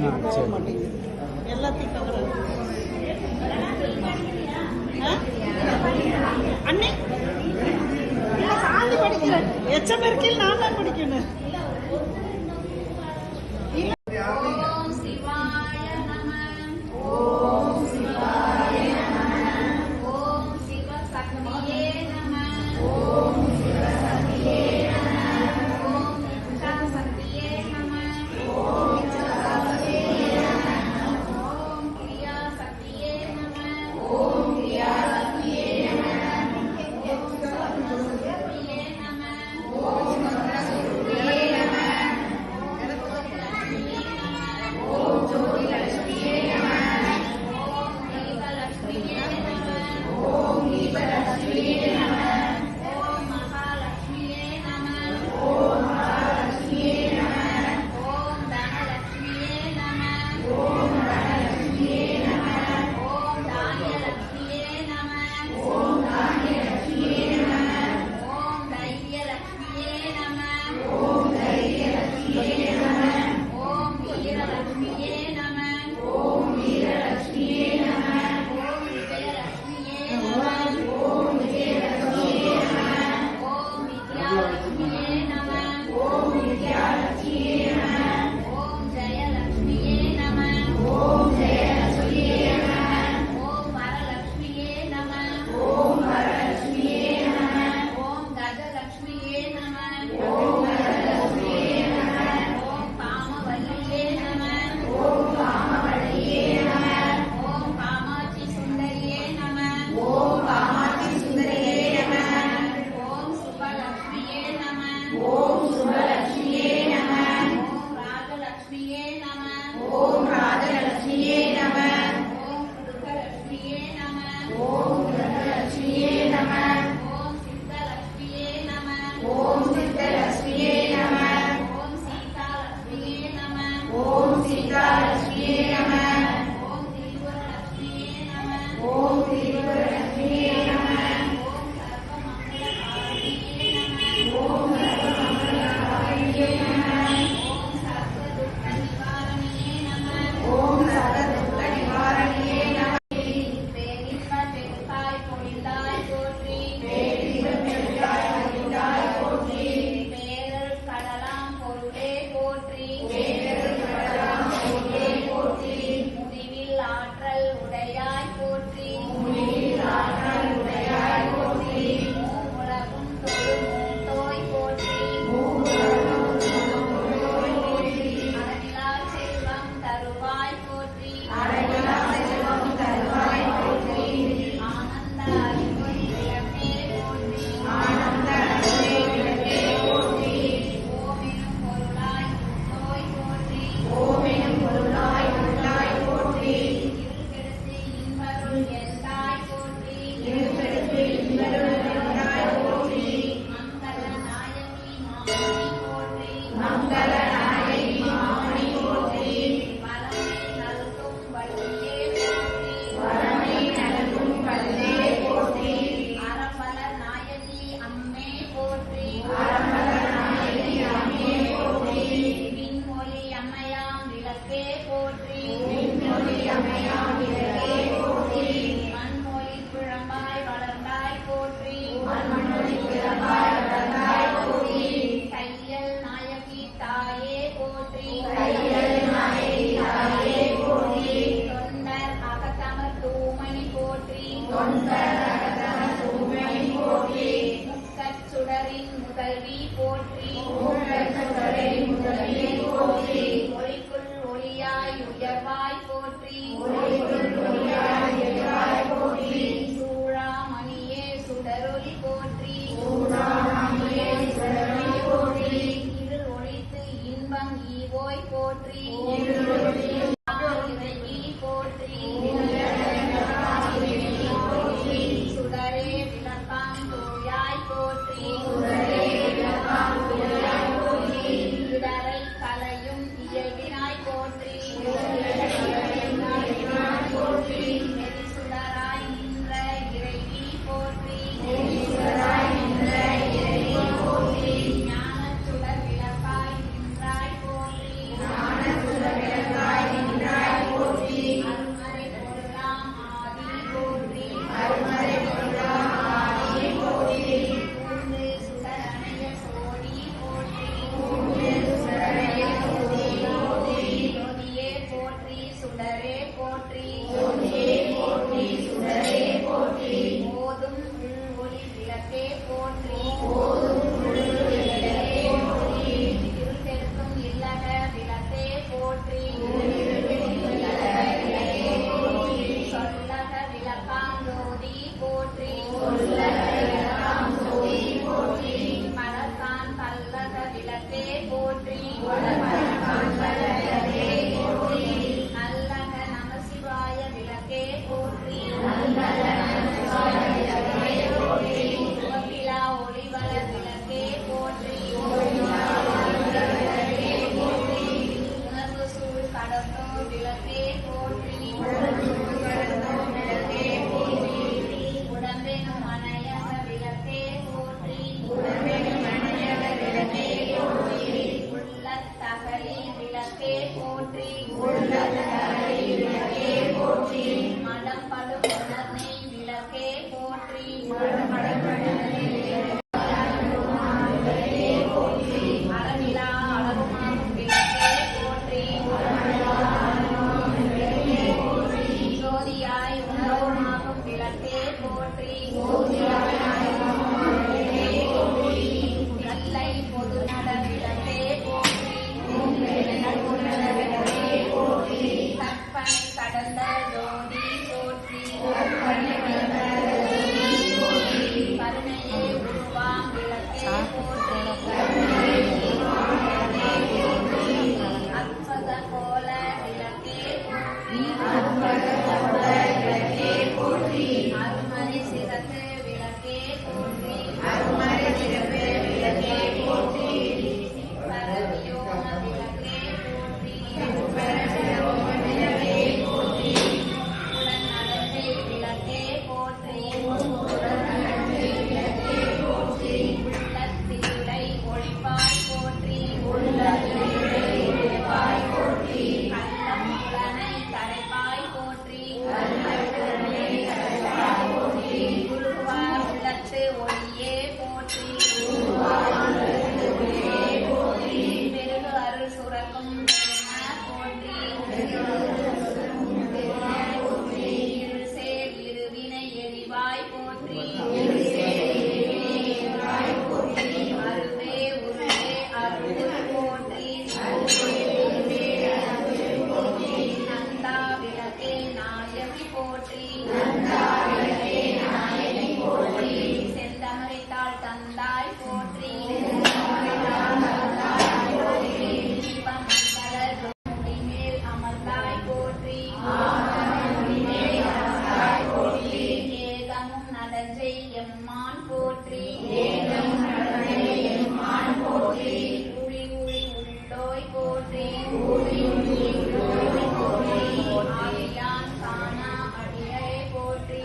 போக மாட்டேங்குது, எல்லாத்தையும் கவர். அண்ணே சாந்தி படிக்கிறேன், எச்சம் இருக்கையில் நான் தான் படிக்கணும். போற்றி போற்றி ஓதும் ஒளி விளக்கே போற்றி இருள் கெடுக்கும் இல்லக விளக்கே போற்றி சொல்லக விளக்காந்தோதி போற்றி மலர்கான் பல்லக விளக்கே போற்றி நல்லக நமசிவாய விளக்கே போற்றி சிவபிலா ஒளிவள விளக்கே போற்றி உணர்வு சூழ் கடந்தோ விளக்கே போற்றி உடம்பெனும் அணையக விளக்கே போற்றி உள்ளத்தகலி விளக்கே போற்றி மடம் படும் உணர்னை விளக்கே போற்றி அளவிலா அளவுமாகும் விளக்கே போற்றி ஜோதியாய் உணர்வுமாகும் விளக்கே போற்றி நல்லை பொதுநல விளக்கே போற்றி கற்பனை கடந்த ஜோதி போற்றி கருணையே உருவாம் விளக்கே போற்றி அற்புத கோல விளக்கே போற்றி அருமறை சிறப்பு விளக்கே போற்றி பரவியோன விளக்கே போற்றி உடன் நடத்தை விளக்கே போற்றி உள்ளத்திருளை ஒளிப்பாய் போற்றி கள்ளம் புலனை கரைப்பாய் போற்றி குருவார் உள்ளத்து ஒளியே போற்றி பெருகு அருள் சுரக்கும் போற்றி இருசேர் இருவினை எரிவாய் போற்றி அருவே உருவே அருள் போற்றி நந்தா விளக்கே நாயகி போற்றி செந்தமரைத்தாள் தந்தாய் போற்றி தீபமண்டல ஜோதி மேல் அமர்ந்தாய் போற்றி ஏகமும் நடஞ்சை எம்மான் போற்றி உளி உளி உள்ளோய் போற்றி ஆவியான் காணா அடியை போற்றி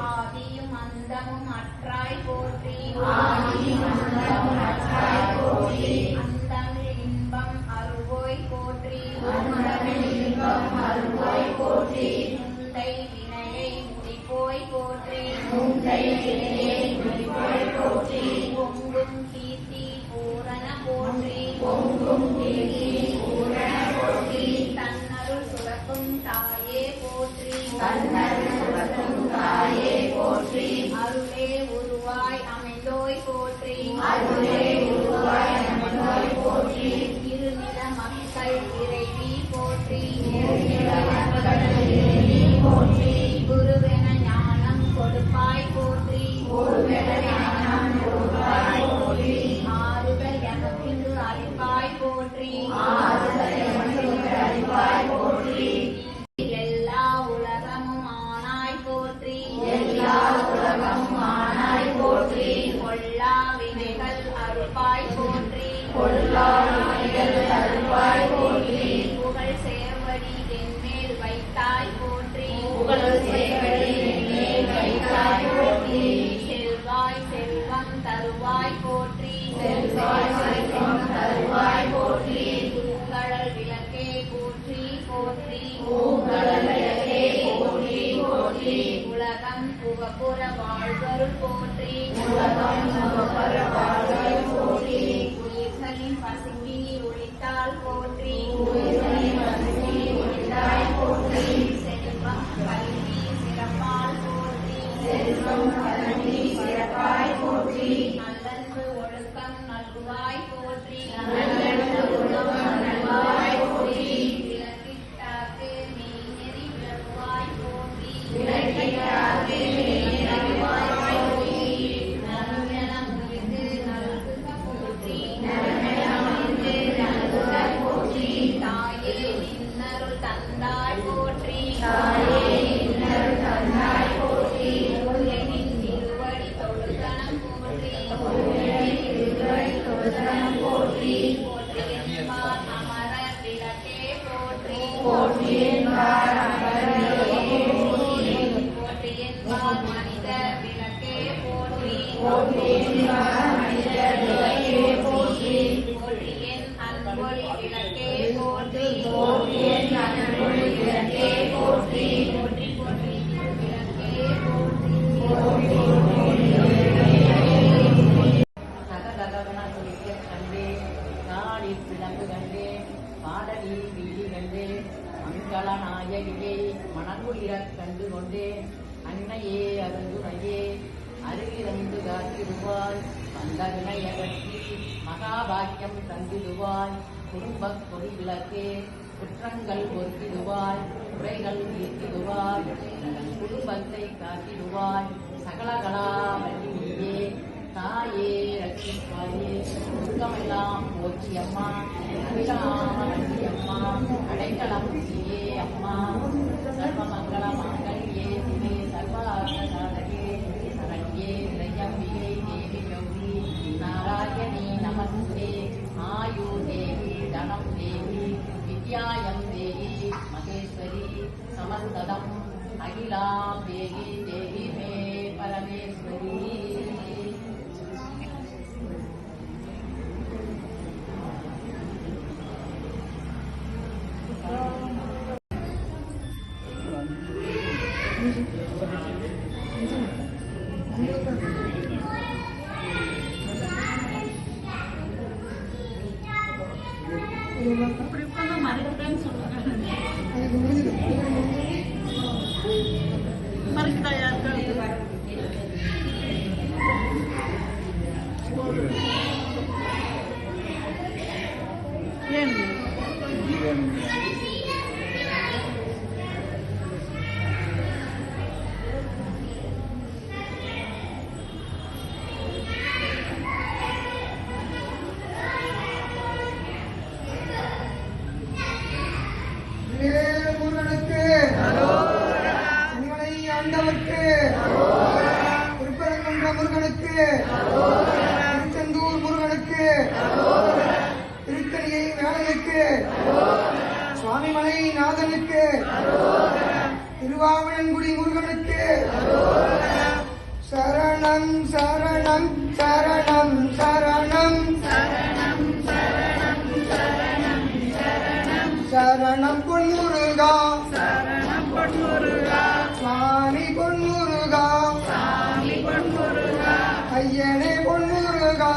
ஆதியும் அந்தமும் அற்றாய் போற்றி அந்தமிழ் இன்பம் அருவோய் போற்றி முந்தை வினையை முடிப்போய் போற்றி பொங்கும் கீர்த்தி பூரண போற்றி தன்னருள் சுரக்கும் தாயே போற்றி அருளே உருவாய் அமைந்தோய் போற்றி இருநில மக்கள் இறைவி போற்றி குருவென ஞானம் கொடுப்பாய் போற்றி ஆறுதல் எமக்கின்று அளிப்பாய் போற்றி எல்லா உலகமும் ஆனாய் போற்றி கொல்லா வினைகள் அறுப்பாய் போற்றி புகழ் சேர்வடி என்மேல் வைத்தாய் போற்றி செல்வாய் செல்வம் தருவாய் போற்றி பூங்கடல் விளக்கே போற்றி உலகம் புகப்புற வாழ்வருள் போற்றி உயிர்களின் பசுங்கினி ஒழித்தால் போற்றி போற்றியென்பால் மனித விளக்கே போற்றி போற்றியென் அன்பொழி விளக்கே போற்றி போற்றி போற்றி விளக்கே சகதகவன குளிக்க கண்டே நாடி பிளம்பு கண்டே பாடலி வீதி கண்டே மங்கள நாயகியை மணங்குளிரக் கண்டு கொண்டே அன்னையே அருந்துணையே அருகிருந்து காத்திடுவாய் வந்த வினையகற்றி மகாபாக்கியம் தந்திடுவாய் குடும்பக் கொடி விளக்கே குற்றங்கள் பொறுத்திடுவாய் குறைகள் தீர்த்திடுவாய் எங்கள் குடும்பத்தை காத்திடுவாய் சகலகலா வள்ளியே தாயே ரட்சிப்பாயே துக்கமெல்லாம் போற்றி அம்மா அபிராம வள்ளி அம்மா அடைக்கலம் நீயே அம்மா சர்வமங்கள மாங்கல்யே சிவே சர்வார்த்த சாதகே சரண்யே திரையம்பிகை தேவி கௌரி நாராயணி நமஸ்தே ஆயு தேவி தனம் தேவி வித்யாயம் தேவி மகேஸ்வரி சமஸ்ததம் அகிலாம் தேவி தேவி மே பரமேஸ்வரி. அப்படி உட்காந்து மறைக்கிறேன்னு சொல்லுங்க. மறைக்குதா யாருக்கு? ஏன் முருகனுக்கு உங்களை ஆண்டவர்க்கு திருப்பரங்குன்ற முருகனுக்கு திருச்செந்தூர் முருகனுக்கு திருத்தணியை வேலைக்கு சுவாமிமலை நாதனுக்கு திருவாவணங்குடி முருகனுக்கு சரணம் சரணம் சரணம் சரணம் சரணம் பொன்முருகா சுவாமி பொன்முருகா ஐயனே பொன்முருகா